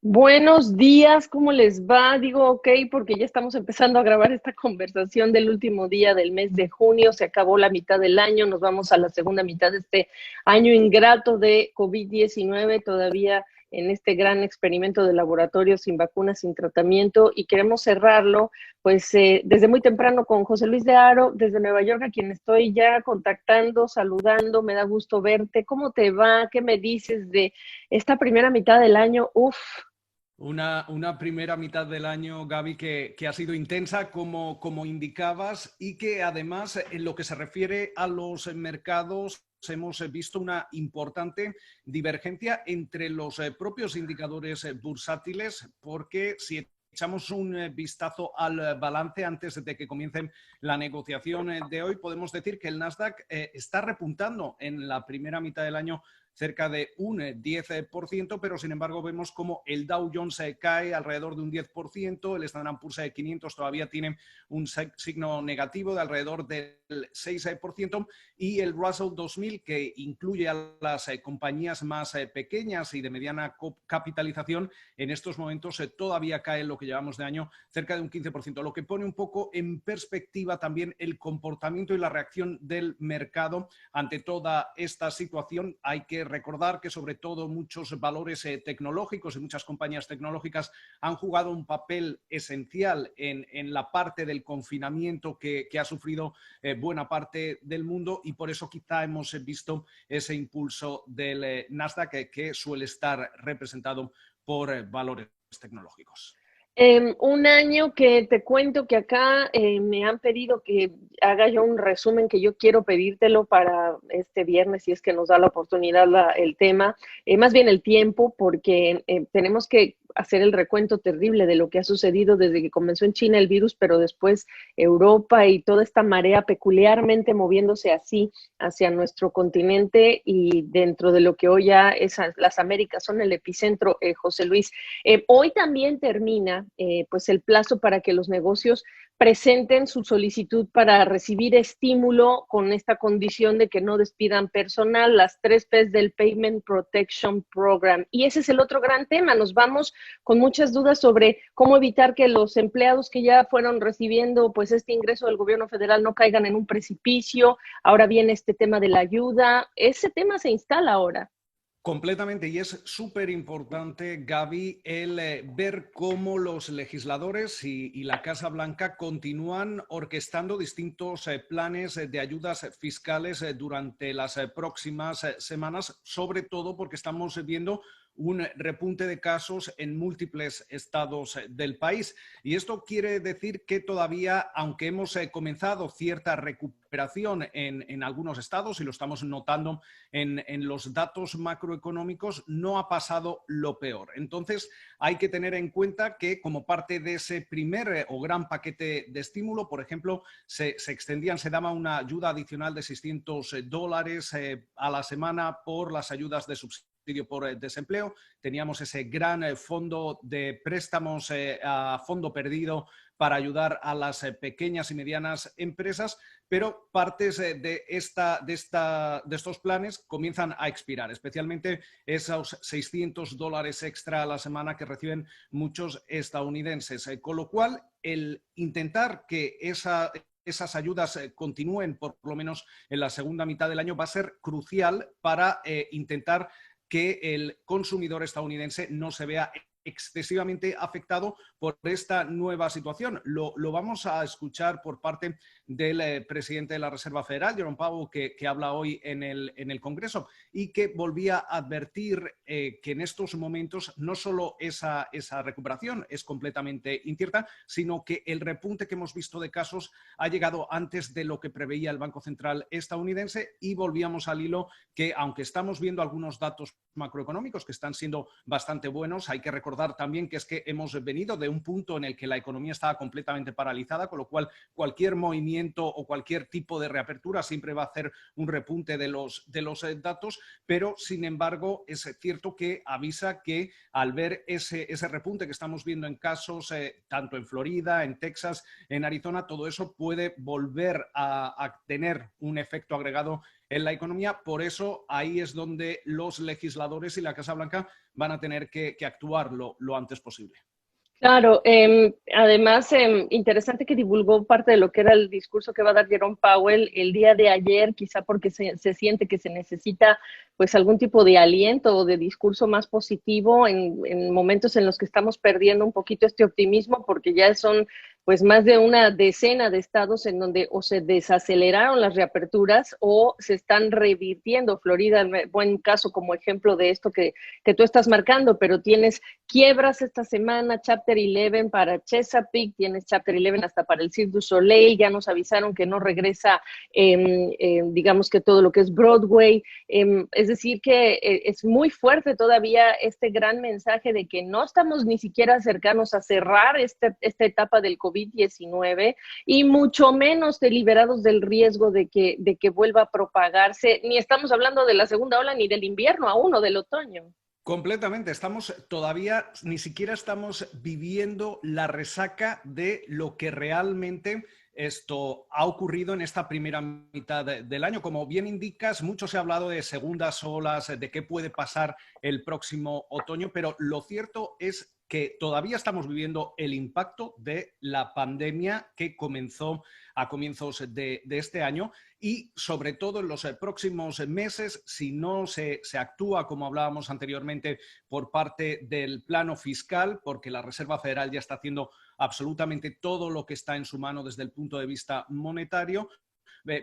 Buenos días, ¿cómo les va? Digo, ok, porque ya estamos empezando a grabar esta conversación del último día del mes de junio, se acabó la mitad del año, nos vamos a la segunda mitad de este año ingrato de COVID-19, todavía en este gran experimento de laboratorio sin vacunas, sin tratamiento, y queremos cerrarlo, pues desde muy temprano con José Luis de Haro, desde Nueva York, a quien estoy ya contactando, saludando, me da gusto verte. ¿Cómo te va? ¿Qué me dices de esta primera mitad del año? Uf. Una primera mitad del año, Gaby, que ha sido intensa, como indicabas, y que además, en lo que se refiere a los mercados, hemos visto una importante divergencia entre los propios indicadores bursátiles, porque si echamos un vistazo al balance antes de que comiencen la negociación de hoy, podemos decir que el Nasdaq está repuntando en la primera mitad del año cerca de un 10%, pero sin embargo vemos como el Dow Jones cae alrededor de un 10%, el Standard Poor's 500 todavía tiene un signo negativo de alrededor del 6%, y el Russell 2000, que incluye a las compañías más pequeñas y de mediana capitalización, en estos momentos todavía cae en lo que llevamos de año cerca de un 15%, lo que pone un poco en perspectiva también el comportamiento y la reacción del mercado ante toda esta situación. Hay que recordar que sobre todo muchos valores tecnológicos y muchas compañías tecnológicas han jugado un papel esencial en la parte del confinamiento que ha sufrido buena parte del mundo, y por eso quizá hemos visto ese impulso del Nasdaq que suele estar representado por valores tecnológicos. Un año que te cuento que acá me han pedido que haga yo un resumen que yo quiero pedírtelo para este viernes, si es que nos da la oportunidad el tema, más bien el tiempo, porque tenemos que hacer el recuento terrible de lo que ha sucedido desde que comenzó en China el virus, pero después Europa y toda esta marea peculiarmente moviéndose así hacia nuestro continente y dentro de lo que hoy ya es las Américas son el epicentro, José Luis. Hoy también termina pues el plazo para que los negocios presenten su solicitud para recibir estímulo con esta condición de que no despidan personal, las 3 P's del Payment Protection Program. Y ese es el otro gran tema. Nos vamos con muchas dudas sobre cómo evitar que los empleados que ya fueron recibiendo pues este ingreso del gobierno federal no caigan en un precipicio. Ahora viene este tema de la ayuda. Ese tema se instala ahora. Completamente, y es súper importante, Gaby, el ver cómo los legisladores y la Casa Blanca continúan orquestando distintos planes de ayudas fiscales durante las próximas semanas, sobre todo porque estamos viendo un repunte de casos en múltiples estados del país. Y esto quiere decir que todavía, aunque hemos comenzado cierta recuperación en algunos estados, y lo estamos notando en los datos macroeconómicos, no ha pasado lo peor. Entonces, hay que tener en cuenta que como parte de ese primer o gran paquete de estímulo, por ejemplo, se daba una ayuda adicional de $600 a la semana por las ayudas de subsidio por desempleo. Teníamos ese gran fondo de préstamos a fondo perdido para ayudar a las pequeñas y medianas empresas, pero partes de estos planes comienzan a expirar, especialmente esos $600 extra a la semana que reciben muchos estadounidenses, con lo cual el intentar que esas ayudas continúen por lo menos en la segunda mitad del año va a ser crucial para intentar que el consumidor estadounidense no se vea excesivamente afectado por esta nueva situación. Lo vamos a escuchar por parte del presidente de la Reserva Federal, Jerome Powell, que habla hoy en el Congreso, y que volvía a advertir que en estos momentos no solo esa recuperación es completamente incierta, sino que el repunte que hemos visto de casos ha llegado antes de lo que preveía el Banco Central estadounidense, y volvíamos al hilo que, aunque estamos viendo algunos datos macroeconómicos que están siendo bastante buenos, hay que recordar también que es que hemos venido de un punto en el que la economía estaba completamente paralizada, con lo cual cualquier movimiento o cualquier tipo de reapertura siempre va a hacer un repunte de los datos, pero sin embargo es cierto que avisa que al ver ese repunte que estamos viendo en casos tanto en Florida, en Texas, en Arizona, todo eso puede volver a tener un efecto agregado en la economía. Por eso ahí es donde los legisladores y la Casa Blanca van a tener que actuar lo antes posible. Claro, además, interesante que divulgó parte de lo que era el discurso que va a dar Jerome Powell el día de ayer, quizá porque se siente que se necesita pues algún tipo de aliento o de discurso más positivo en momentos en los que estamos perdiendo un poquito este optimismo, porque ya son pues más de una decena de estados en donde o se desaceleraron las reaperturas o se están revirtiendo. Florida, buen caso como ejemplo de esto que tú estás marcando, pero tienes quiebras esta semana, Chapter 11 para Chesapeake, tienes Chapter 11 hasta para el Cirque du Soleil, ya nos avisaron que no regresa, digamos que todo lo que es Broadway, es decir que es muy fuerte todavía este gran mensaje de que no estamos ni siquiera cercanos a cerrar esta etapa del COVID-19 y mucho menos liberados del riesgo de que vuelva a propagarse, ni estamos hablando de la segunda ola ni del invierno aún o del otoño. Completamente, estamos todavía, ni siquiera estamos viviendo la resaca de lo que realmente esto ha ocurrido en esta primera mitad del año. Como bien indicas, mucho se ha hablado de segundas olas, de qué puede pasar el próximo otoño, pero lo cierto es que todavía estamos viviendo el impacto de la pandemia que comenzó a comienzos de este año y sobre todo en los próximos meses, si no se actúa, como hablábamos anteriormente, por parte del plano fiscal, porque la Reserva Federal ya está haciendo absolutamente todo lo que está en su mano desde el punto de vista monetario,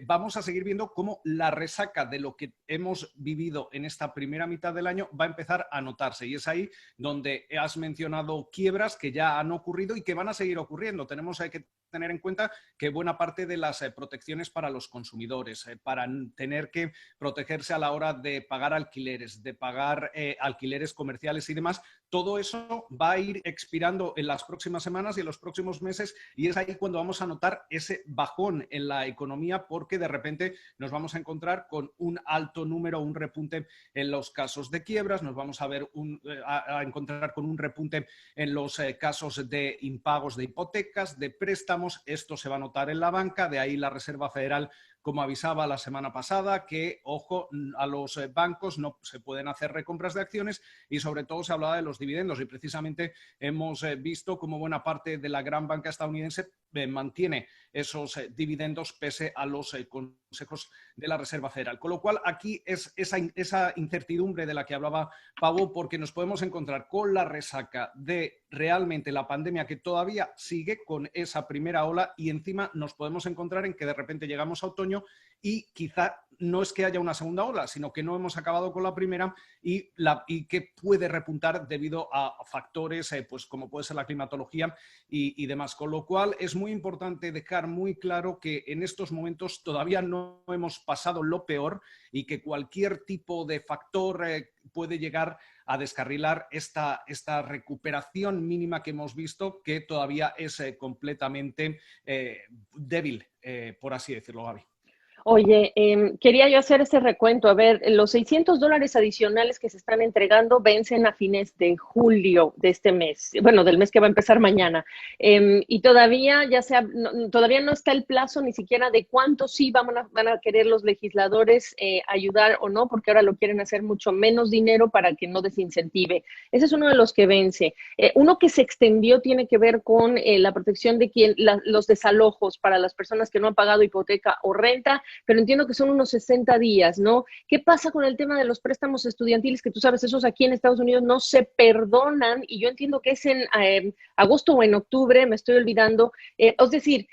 vamos a seguir viendo cómo la resaca de lo que hemos vivido en esta primera mitad del año va a empezar a notarse. Y es ahí donde has mencionado quiebras que ya han ocurrido y que van a seguir ocurriendo. Tenemos que tener en cuenta que buena parte de las protecciones para los consumidores, para tener que protegerse a la hora de pagar alquileres, de pagar alquileres comerciales y demás, todo eso va a ir expirando en las próximas semanas y en los próximos meses y es ahí cuando vamos a notar ese bajón en la economía porque de repente nos vamos a encontrar con un alto número, un repunte en los casos de quiebras, nos vamos a ver a encontrar con un repunte en los casos de impagos de hipotecas, de préstamos. Esto se va a notar en la banca, de ahí la Reserva Federal, como avisaba la semana pasada, que, ojo, a los bancos no se pueden hacer recompras de acciones y sobre todo se hablaba de los dividendos y precisamente hemos visto como buena parte de la gran banca estadounidense mantiene esos dividendos pese a los consejos de la Reserva Federal. Con lo cual aquí es esa incertidumbre de la que hablaba Pavo, porque nos podemos encontrar con la resaca de realmente la pandemia que todavía sigue con esa primera ola y encima nos podemos encontrar en que de repente llegamos a otoño y quizá no es que haya una segunda ola, sino que no hemos acabado con la primera y que puede repuntar debido a factores pues como puede ser la climatología y demás. Con lo cual es muy importante dejar muy claro que en estos momentos todavía no hemos pasado lo peor y que cualquier tipo de factor puede llegar a descarrilar esta recuperación mínima que hemos visto, que todavía es completamente débil, por así decirlo, Gaby. Oye, quería yo hacer ese recuento. A ver, los $600 adicionales que se están entregando vencen a fines de julio de este mes, bueno, del mes que va a empezar mañana. Y todavía, todavía no está el plazo ni siquiera de cuánto sí van a querer los legisladores ayudar o no, porque ahora lo quieren hacer mucho menos dinero para que no desincentive. Ese es uno de los que vence. Uno que se extendió tiene que ver con la protección de los desalojos para las personas que no han pagado hipoteca o renta, pero entiendo que son unos 60 días, ¿no? ¿Qué pasa con el tema de los préstamos estudiantiles? Que tú sabes, esos aquí en Estados Unidos no se perdonan y yo entiendo que es en agosto o en octubre, me estoy olvidando. Es decir,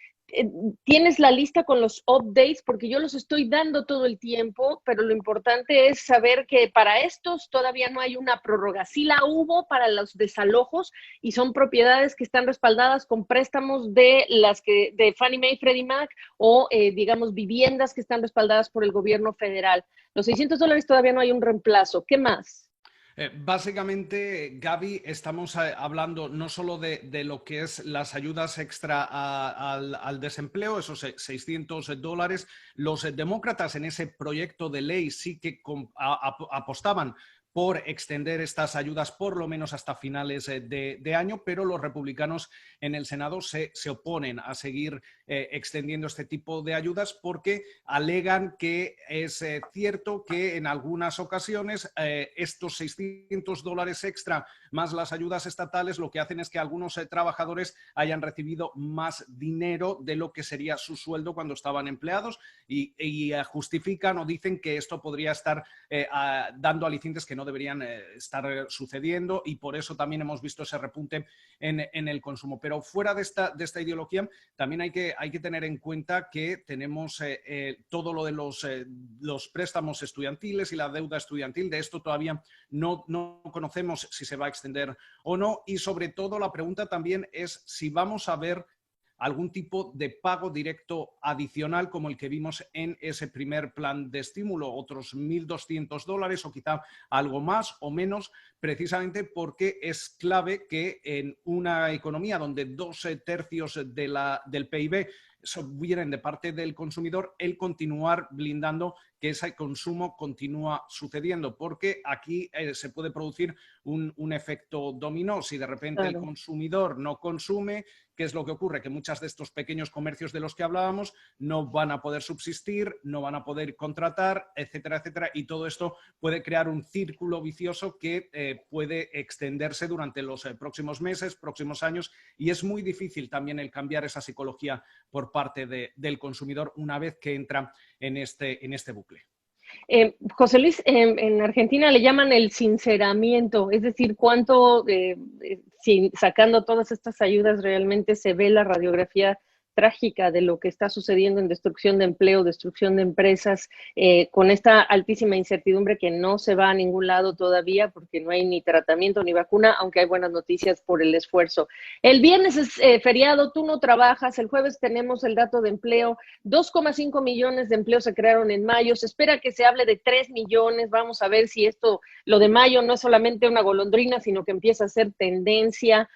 tienes la lista con los updates porque yo los estoy dando todo el tiempo, pero lo importante es saber que para estos todavía no hay una prórroga. Sí la hubo para los desalojos y son propiedades que están respaldadas con préstamos de Fannie Mae, Freddie Mac o digamos viviendas que están respaldadas por el gobierno federal. Los $600 todavía no hay un reemplazo. ¿Qué más? Básicamente, Gaby, estamos hablando no solo de lo que es las ayudas extra al desempleo, esos $600. Los demócratas en ese proyecto de ley sí que apostaban por extender estas ayudas por lo menos hasta finales de año, pero los republicanos en el Senado se oponen a seguir extendiendo este tipo de ayudas porque alegan que es cierto que en algunas ocasiones estos $600 extra más las ayudas estatales lo que hacen es que algunos trabajadores hayan recibido más dinero de lo que sería su sueldo cuando estaban empleados y justifican o dicen que esto podría estar dando alicientes que no deberían estar sucediendo y por eso también hemos visto ese repunte en el consumo. Pero fuera de esta ideología, también hay que tener en cuenta que tenemos todo lo de los préstamos estudiantiles y la deuda estudiantil. De esto todavía no conocemos si se va a extender o no. Y sobre todo la pregunta también es si vamos a ver algún tipo de pago directo adicional como el que vimos en ese primer plan de estímulo, otros $1.200 o quizá algo más o menos, precisamente porque es clave que en una economía donde 2/3 del PIB vienen de parte del consumidor, el continuar blindando que ese consumo continúa sucediendo, porque aquí se puede producir un efecto dominó. Si de repente el consumidor no consume, ¿qué es lo que ocurre? Que muchos de estos pequeños comercios de los que hablábamos no van a poder subsistir, no van a poder contratar, etcétera, etcétera, y todo esto puede crear un círculo vicioso que puede extenderse durante los próximos meses, próximos años, y es muy difícil también el cambiar esa psicología por parte del consumidor una vez que entra en este bucle. José Luis, en Argentina le llaman el sinceramiento, es decir, cuánto, sacando todas estas ayudas, realmente se ve la radiografía trágica de lo que está sucediendo en destrucción de empleo, destrucción de empresas, con esta altísima incertidumbre que no se va a ningún lado todavía porque no hay ni tratamiento ni vacuna, aunque hay buenas noticias por el esfuerzo. El viernes es feriado, tú no trabajas, el jueves tenemos el dato de empleo, 2,5 millones de empleos se crearon en mayo, se espera que se hable de 3 millones, vamos a ver si esto, lo de mayo no es solamente una golondrina, sino que empieza a ser tendencia.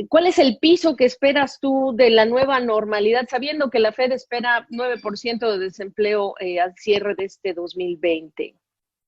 ¿Cuál es el piso que esperas tú de la nueva normalidad, sabiendo que la Fed espera 9% de desempleo al cierre de este 2020?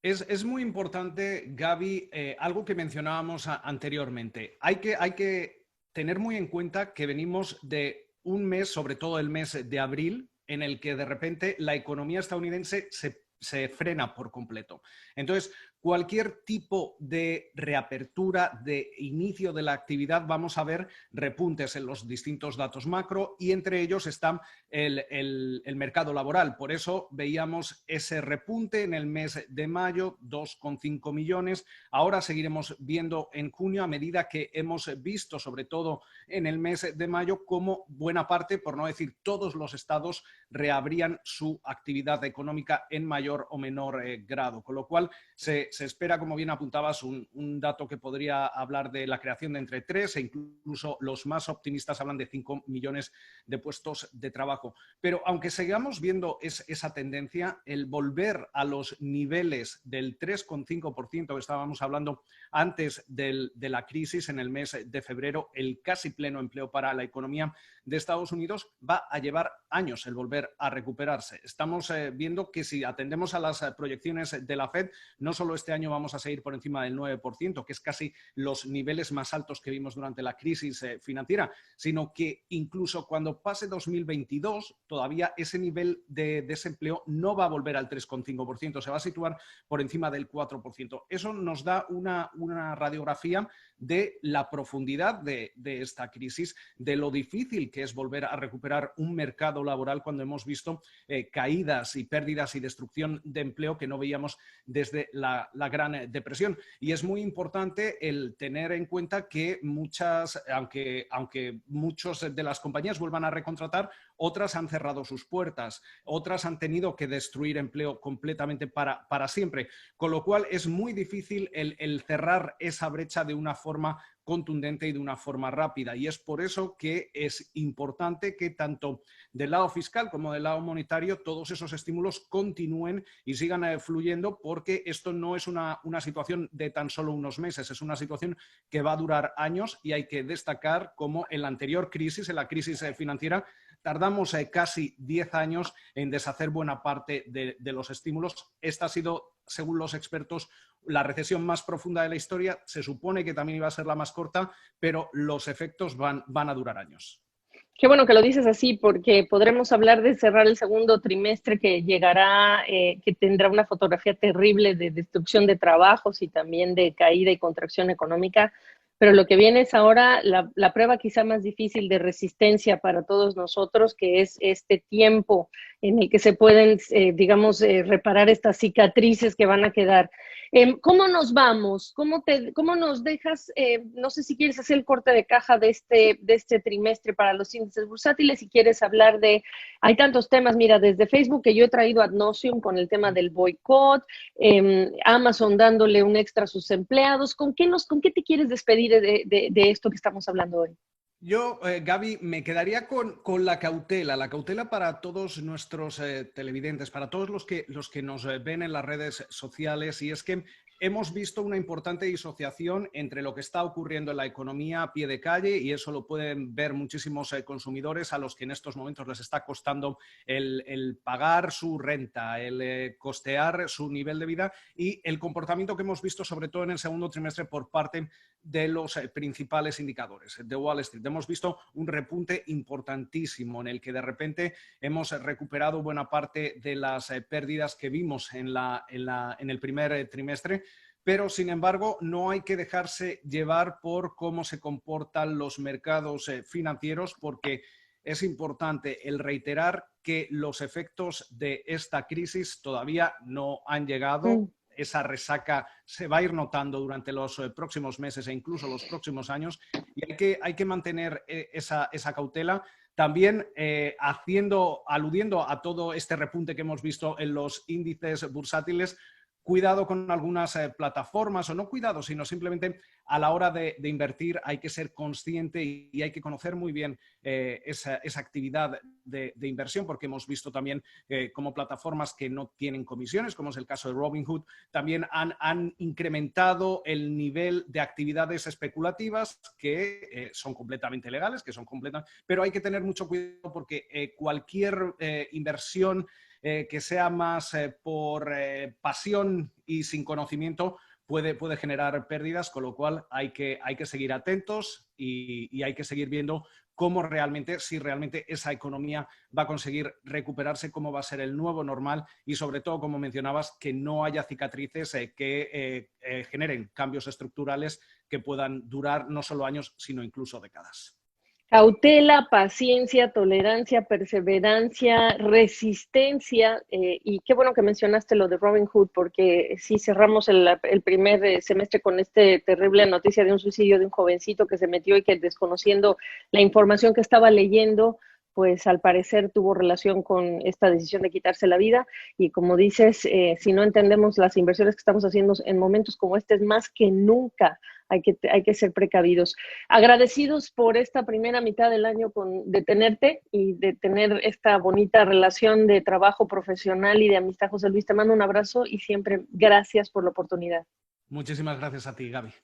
Es muy importante, Gaby, algo que mencionábamos anteriormente. Hay que tener muy en cuenta que venimos de un mes, sobre todo el mes de abril, en el que de repente la economía estadounidense se frena por completo. Entonces, cualquier tipo de reapertura, de inicio de la actividad, vamos a ver repuntes en los distintos datos macro y entre ellos está el mercado laboral. Por eso veíamos ese repunte en el mes de mayo, 2,5 millones. Ahora seguiremos viendo en junio a medida que hemos visto, sobre todo en el mes de mayo, cómo buena parte, por no decir todos los estados, reabrían su actividad económica en mayor o menor grado. Con lo cual se espera, como bien apuntabas, un dato que podría hablar de la creación de entre 3 e incluso los más optimistas hablan de 5 millones de puestos de trabajo. Pero aunque sigamos viendo esa tendencia, el volver a los niveles del 3,5% que estábamos hablando antes de la crisis en el mes de febrero, el casi pleno empleo para la economía de Estados Unidos, va a llevar años el volver a recuperarse. Estamos viendo que si atendemos a las proyecciones de la Fed, no solo este año vamos a seguir por encima del 9%, que es casi los niveles más altos que vimos durante la crisis financiera, sino que incluso cuando pase 2022, todavía ese nivel de desempleo no va a volver al 3,5%, se va a situar por encima del 4%. Eso nos da una radiografía de la profundidad de esta crisis, de lo difícil que es volver a recuperar un mercado laboral cuando hemos visto caídas y pérdidas y destrucción de empleo que no veíamos desde la Gran Depresión. Y es muy importante el tener en cuenta que aunque muchas de las compañías vuelvan a recontratar, otras han cerrado sus puertas, otras han tenido que destruir empleo completamente para siempre. Con lo cual es muy difícil el cerrar esa brecha de una forma contundente y de una forma rápida. Y es por eso que es importante que tanto del lado fiscal como del lado monetario todos esos estímulos continúen y sigan fluyendo, porque esto no es una situación de tan solo unos meses, es una situación que va a durar años y hay que destacar cómo en la anterior crisis, en la crisis financiera, tardamos casi 10 años en deshacer buena parte de los estímulos. Esta ha sido según los expertos, la recesión más profunda de la historia. Se supone que también iba a ser la más corta, pero los efectos van a durar años. Qué bueno que lo dices así, porque podremos hablar de cerrar el segundo trimestre que llegará, que tendrá una fotografía terrible de destrucción de trabajos y también de caída y contracción económica, pero lo que viene es ahora la prueba quizá más difícil de resistencia para todos nosotros, que es este tiempo en el que se pueden, digamos, reparar estas cicatrices que van a quedar. ¿Cómo nos vamos? ¿Cómo nos dejas? No sé si quieres hacer el corte de caja de este trimestre para los índices bursátiles, si quieres hablar de, hay tantos temas, mira, desde Facebook que yo he traído ad nauseam con el tema del boicot, Amazon dándole un extra a sus empleados. ¿Con qué te quieres despedir de esto que estamos hablando hoy? Yo, Gaby, me quedaría con la cautela para todos nuestros televidentes, para todos los que nos ven en las redes sociales, y es que hemos visto una importante disociación entre lo que está ocurriendo en la economía a pie de calle, y eso lo pueden ver muchísimos consumidores a los que en estos momentos les está costando el pagar su renta, el costear su nivel de vida, y el comportamiento que hemos visto sobre todo en el segundo trimestre por parte de los principales indicadores de Wall Street. Hemos visto un repunte importantísimo en el que de repente hemos recuperado buena parte de las pérdidas que vimos en el primer trimestre, pero sin embargo no hay que dejarse llevar por cómo se comportan los mercados financieros, porque es importante el reiterar que los efectos de esta crisis todavía no han llegado. Esa resaca se va a ir notando durante los próximos meses e incluso los próximos años, y hay que mantener esa cautela. También aludiendo a todo este repunte que hemos visto en los índices bursátiles, cuidado con algunas plataformas, o no cuidado, sino simplemente a la hora de invertir hay que ser consciente y hay que conocer muy bien esa actividad de inversión, porque hemos visto también como plataformas que no tienen comisiones, como es el caso de Robinhood, también han incrementado el nivel de actividades especulativas que son completamente legales, pero hay que tener mucho cuidado, porque cualquier inversión que sea más por pasión y sin conocimiento puede generar pérdidas, con lo cual hay que seguir atentos y hay que seguir viendo si realmente esa economía va a conseguir recuperarse, cómo va a ser el nuevo normal, y sobre todo, como mencionabas, que no haya cicatrices que generen cambios estructurales que puedan durar no solo años, sino incluso décadas. Cautela, paciencia, tolerancia, perseverancia, resistencia, y qué bueno que mencionaste lo de Robinhood, porque sí cerramos el primer semestre con este terrible noticia de un suicidio de un jovencito que se metió y que, desconociendo la información que estaba leyendo, pues al parecer tuvo relación con esta decisión de quitarse la vida. Y como dices, si no entendemos las inversiones que estamos haciendo en momentos como este, más que nunca hay que ser precavidos. Agradecidos por esta primera mitad del año de tenerte y de tener esta bonita relación de trabajo profesional y de amistad. José Luis, te mando un abrazo y siempre gracias por la oportunidad. Muchísimas gracias a ti, Gaby.